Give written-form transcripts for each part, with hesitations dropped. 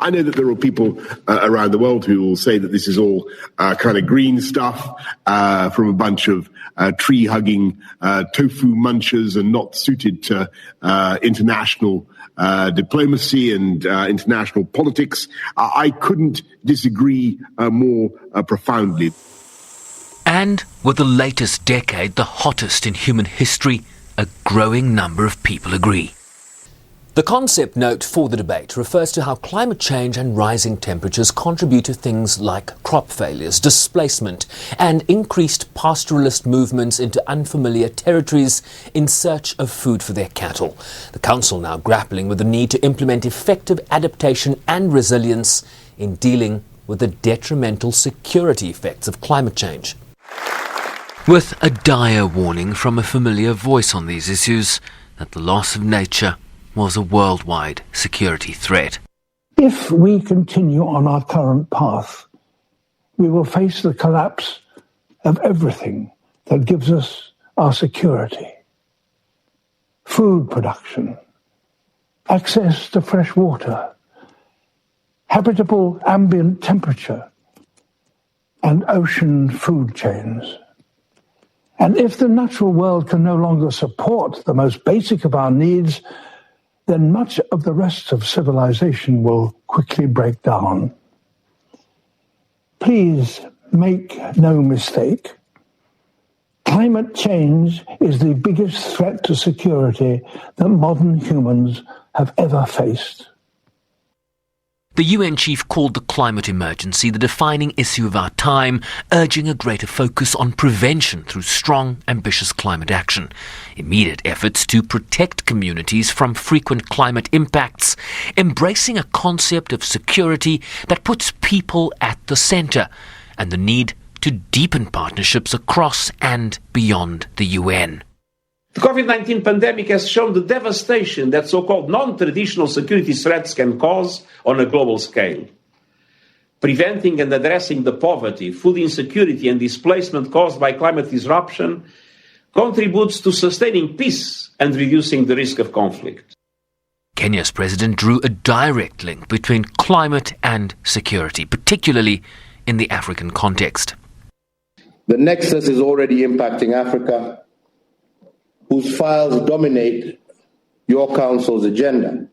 I know that there are people around the world who will say that this is all kind of green stuff from a bunch of tree-hugging tofu munchers and not suited to international diplomacy and international politics. I couldn't disagree more profoundly. And with the latest decade the hottest in human history, a growing number of people agree. The concept note for the debate refers to how climate change and rising temperatures contribute to things like crop failures, displacement, and increased pastoralist movements into unfamiliar territories in search of food for their cattle. The Council now grappling with the need to implement effective adaptation and resilience in dealing with the detrimental security effects of climate change. With a dire warning from a familiar voice on these issues that the loss of nature was a worldwide security threat. If we continue on our current path, we will face the collapse of everything that gives us our security. Food production, access to fresh water, habitable ambient temperature, and ocean food chains. And if the natural world can no longer support the most basic of our needs, then much of the rest of civilization will quickly break down. Please make no mistake. Climate change is the biggest threat to security that modern humans have ever faced. The UN chief called the climate emergency the defining issue of our time, urging a greater focus on prevention through strong, ambitious climate action, immediate efforts to protect communities from frequent climate impacts, embracing a concept of security that puts people at the centre, and the need to deepen partnerships across and beyond the UN. The COVID-19 pandemic has shown the devastation that so-called non-traditional security threats can cause on a global scale. Preventing and addressing the poverty, food insecurity and displacement caused by climate disruption contributes to sustaining peace and reducing the risk of conflict. Kenya's president drew a direct link between climate and security, particularly in the African context. The nexus is already impacting Africa, whose files dominate your council's agenda.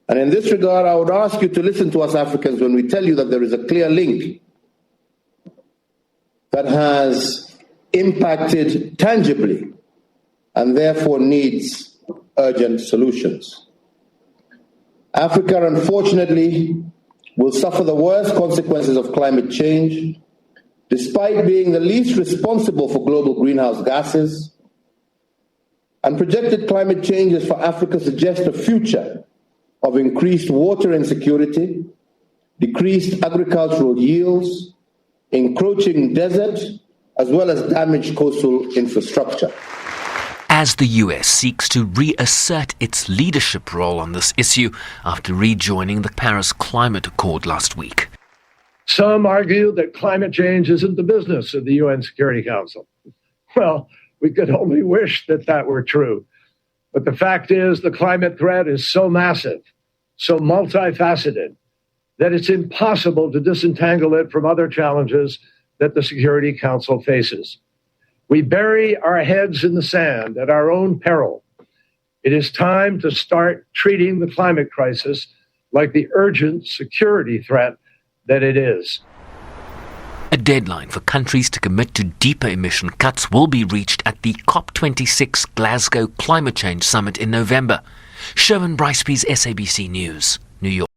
And in this regard, I would ask you to listen to us Africans when we tell you that there is a clear link that has impacted tangibly and therefore needs urgent solutions. Africa, unfortunately, will suffer the worst consequences of climate change, despite being the least responsible for global greenhouse gases. And projected climate changes for Africa suggest a future of increased water insecurity, decreased agricultural yields, encroaching desert, as well as damaged coastal infrastructure. As the US seeks to reassert its leadership role on this issue after rejoining the Paris Climate Accord last week. Some argue that climate change isn't the business of the UN Security Council. Well, we could only wish that that were true. But the fact is, the climate threat is so massive, so multifaceted, that it's impossible to disentangle it from other challenges that the Security Council faces. We bury our heads in the sand at our own peril. It is time to start treating the climate crisis like the urgent security threat that it is. A deadline for countries to commit to deeper emission cuts will be reached at the COP26 Glasgow Climate Change Summit in November. Sherman Briceby's SABC News, New York.